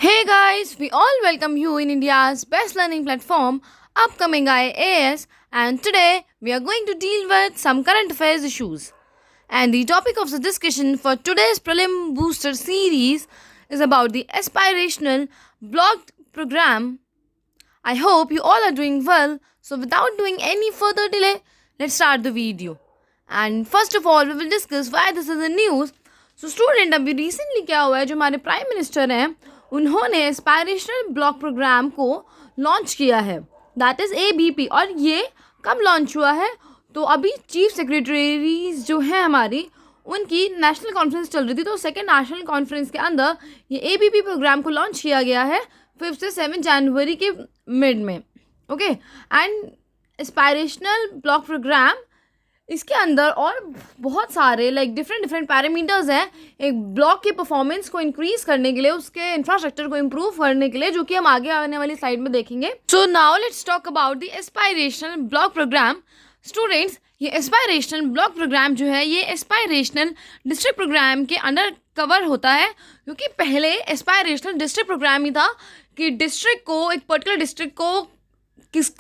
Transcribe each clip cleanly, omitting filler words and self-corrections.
Hey guys, we all welcome you in India's best learning platform, Upcoming IAS, and today we are going to deal with some current affairs issues. And the topic of the discussion for today's Prelim Booster series is about the aspirational block program. I hope you all are doing well, so without doing any further delay, let's start the video. And first of all, we will discuss why this is in news. So student अभी recently क्या हुआ है, जो हमारे prime minister हैं उन्होंने aspirational block programme को launch किया है, दैट इज़ ABP। और ये कब लॉन्च हुआ है, तो अभी चीफ सेक्रेटरीज जो हैं हमारी उनकी नेशनल कॉन्फ्रेंस चल रही थी, तो सेकेंड नेशनल कॉन्फ्रेंस के अंदर ये ABP प्रोग्राम को लॉन्च किया गया है 5 से 7 जनवरी के मिड में। Okay, and aspirational block program इसके अंदर और बहुत सारे डिफरेंट पैरामीटर्स हैं एक ब्लॉक की परफॉर्मेंस को इंक्रीज करने के लिए, उसके इंफ्रास्ट्रक्चर को इम्प्रूव करने के लिए, जो कि हम आगे आने वाली स्लाइड में देखेंगे। So now let's talk about the aspirational block program. Students, ये एस्पायरेशनल ब्लॉक प्रोग्राम जो है ये एस्पायरेशनल डिस्ट्रिक्ट प्रोग्राम के अंडर कवर होता है, क्योंकि पहले एस्पायरेशनल डिस्ट्रिक्ट प्रोग्राम ही था कि डिस्ट्रिक्ट को, एक पर्टिकुलर डिस्ट्रिक्ट को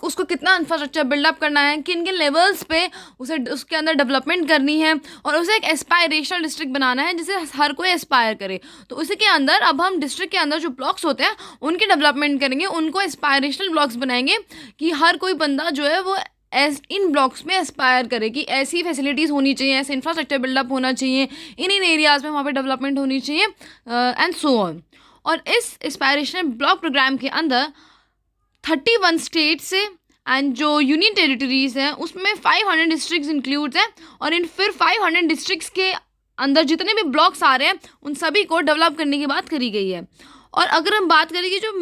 उसको कितना इंफ्रास्ट्रक्चर बिल्डअप करना है, किन किन लेवल्स पे उसे उसके अंदर डेवलपमेंट करनी है, और उसे एक एस्पायरेशनल डिस्ट्रिक्ट बनाना है जिसे हर कोई एस्पायर करे। तो उसी के अंदर अब हम डिस्ट्रिक्ट के अंदर जो ब्लॉक्स होते हैं उनकी डेवलपमेंट करेंगे, उनको एस्पायरेशनल ब्लॉक्स बनाएंगे कि हर कोई बंदा जो है वो इन ब्लॉक्स में एस्पायर करे कि ऐसी फैसिलिटीज़ होनी चाहिए, ऐसे इंफ्रास्ट्रक्चर बिल्डअप होना चाहिए, इन एरियाज़ में वहाँ पर डेवलपमेंट होनी चाहिए एंड सो ऑन। और इस एस्पायरेशनल ब्लॉक प्रोग्राम के अंदर 31 स्टेट से एंड जो यूनियन टेरिटरीज हैं उसमें 500 डिस्ट्रिक्ट्स इंक्लूड हैं, और इन फिर 500 डिस्ट्रिक्ट्स के अंदर जितने भी ब्लॉक्स आ रहे हैं उन सभी को डेवलप करने की बात करी गई है। और अगर हम बात करें कि जो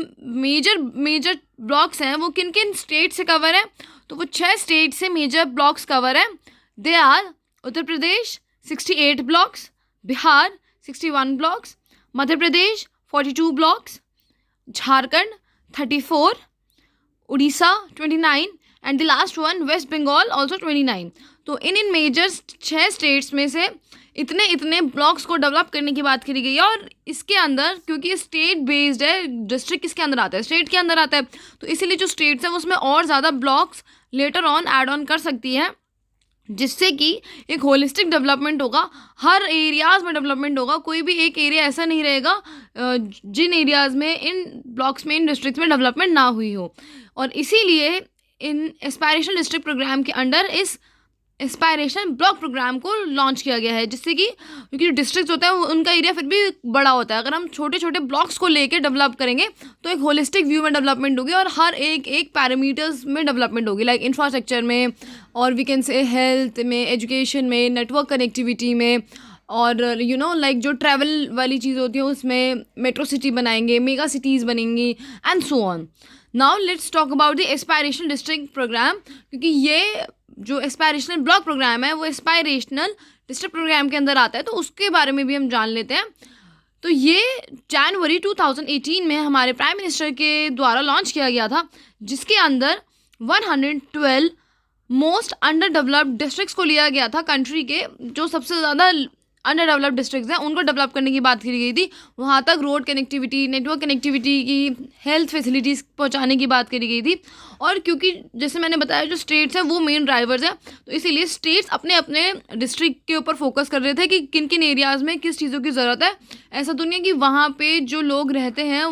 मेजर ब्लॉक्स हैं वो किन किन स्टेट से कवर है, तो वो 6 स्टेट से मेजर ब्लॉक्स कवर हैं। They are Uttar Pradesh 68 blocks, Bihar 61 blocks, Madhya Pradesh 42 blocks, Jharkhand 34, Orissa 29 and the last one West Bengal also 29। तो इन मेजर 6 स्टेट्स में से इतने ब्लॉक्स को डेवलप करने की बात करी गई है। और इसके अंदर क्योंकि स्टेट बेस्ड है, डिस्ट्रिक्ट किसके अंदर आता है, स्टेट के अंदर आता है, तो इसीलिए जो स्टेट्स हैं उसमें और ज़्यादा blocks later on add on कर सकती हैं, जिससे कि एक होलिस्टिक डेवलपमेंट होगा, हर एरियाज़ में डेवलपमेंट होगा। कोई भी एक एरिया ऐसा नहीं रहेगा जिन एरियाज़ में, इन ब्लॉक्स में, इन डिस्ट्रिक्ट्स में डेवलपमेंट ना हुई हो। और इसीलिए इन एस्पायरेशनल डिस्ट्रिक्ट प्रोग्राम के अंडर इस एस्पायरेशनल ब्लॉक प्रोग्राम को लॉन्च किया गया है, जिससे कि क्योंकि जो डिस्ट्रिक्ट होता है उनका एरिया फिर भी बड़ा होता है, अगर हम छोटे छोटे ब्लॉक्स को लेके डेवलप करेंगे तो एक होलिस्टिक व्यू में डेवलपमेंट होगी और हर एक पैरामीटर्स में डेवलपमेंट होगी, लाइक इंफ्रास्ट्रक्चर में, और वी कैन से हेल्थ में, एजुकेशन में, नेटवर्क कनेक्टिविटी में, और लाइक जो ट्रैवल वाली चीज़ होती है उसमें मेट्रो सिटी बनाएंगे, मेगा सिटीज़ बनेंगी and so on. Now let's talk about the aspirational district program, क्योंकि ये जो एस्पायरेशनल ब्लॉक प्रोग्राम है वो एस्पायरेशनल डिस्ट्रिक्ट प्रोग्राम के अंदर आता है, तो उसके बारे में भी हम जान लेते हैं। तो ये जनवरी 2018 में हमारे प्राइम मिनिस्टर के द्वारा लॉन्च किया गया था, जिसके अंदर 112 मोस्ट अंडर डेवलप्ड डिस्ट्रिक्ट्स को लिया गया था, कंट्री के जो सबसे ज़्यादा अंडर डेवलप्ड डिस्ट्रिक्ट्स हैं उनको डेवलप करने की बात करी गई थी। वहाँ तक रोड कनेक्टिविटी, नेटवर्क कनेक्टिविटी की, हेल्थ फैसिलिटीज़ पहुँचाने की बात करी गई थी। और क्योंकि जैसे मैंने बताया जो स्टेट्स हैं वो मेन ड्राइवर्स हैं, तो इसीलिए स्टेट्स अपने अपने डिस्ट्रिक्ट के ऊपर फोकस कर रहे थे कि किन किन एरियाज़ में किस चीज़ों की ज़रूरत है। ऐसा तो नहीं है कि वहाँ पे जो लोग रहते हैं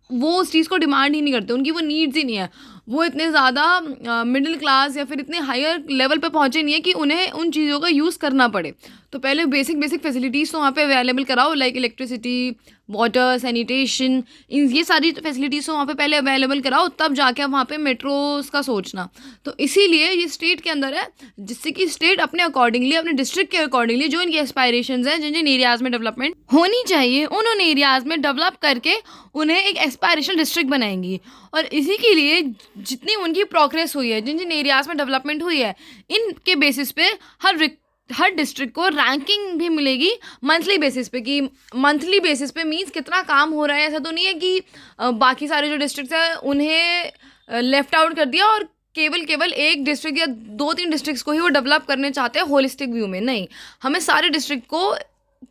वो उस चीज़ को डिमांड ही नहीं करते, उनकी वो नीड्स ही नहीं है, वो इतने ज़्यादा मिडिल क्लास या फिर इतने हायर लेवल पे पहुँचे नहीं है कि उन्हें उन चीज़ों का यूज़ करना पड़े। तो पहले बेसिक फैसिलिटीज़ तो वहाँ पे अवेलेबल कराओ, लाइक इलेक्ट्रिसिटी, वाटर, सैनिटेशन, ये सारी फैसिलिटीज़ तो वहाँ पे पहले अवेलेबल कराओ, तब जाके वहाँ पे मेट्रोस का सोचना। तो इसीलिए ये स्टेट के अंदर है, जिससे कि स्टेट अपने अकॉर्डिंगली, अपने डिस्ट्रिक्ट के अकॉर्डिंगली जो इनकी एस्पायरेशंस हैं, जिन जिन एरियाज़ में डेवलपमेंट होनी चाहिए उन एरियाज़ में डेवलप करके उन्हें एक एस्पायरेशनल डिस्ट्रिक्ट बनाएंगी। और इसी के लिए जितनी उनकी प्रोग्रेस हुई है, जिन जिन एरियाज़ में डेवलपमेंट हुई है, इनके बेसिस पे हर डिस्ट्रिक्ट को रैंकिंग भी मिलेगी मंथली बेसिस पे, कि मंथली बेसिस पे मीन्स कितना काम हो रहा है। ऐसा तो नहीं है कि बाकी सारे जो डिस्ट्रिक्ट्स हैं उन्हें लेफ्ट आउट कर दिया और केवल एक डिस्ट्रिक्ट या 2-3 डिस्ट्रिक्ट्स को ही वो डेवलप करने चाहते हैं होलिस्टिक व्यू में। नहीं, हमें सारे डिस्ट्रिक्ट को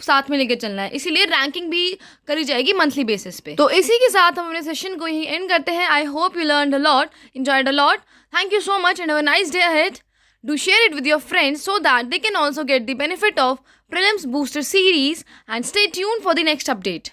साथ में लेकर चलना है, इसीलिए रैंकिंग भी करी जाएगी मंथली बेसिस पे। तो इसी के साथ हम अपने सेशन को यही एंड करते हैं। I hope you learned a lot, enjoyed a lot. Thank you so much and have a nice day ahead. Do share it with your friends so that they can also get the benefit of Prelims Booster series, and stay tuned for the next update.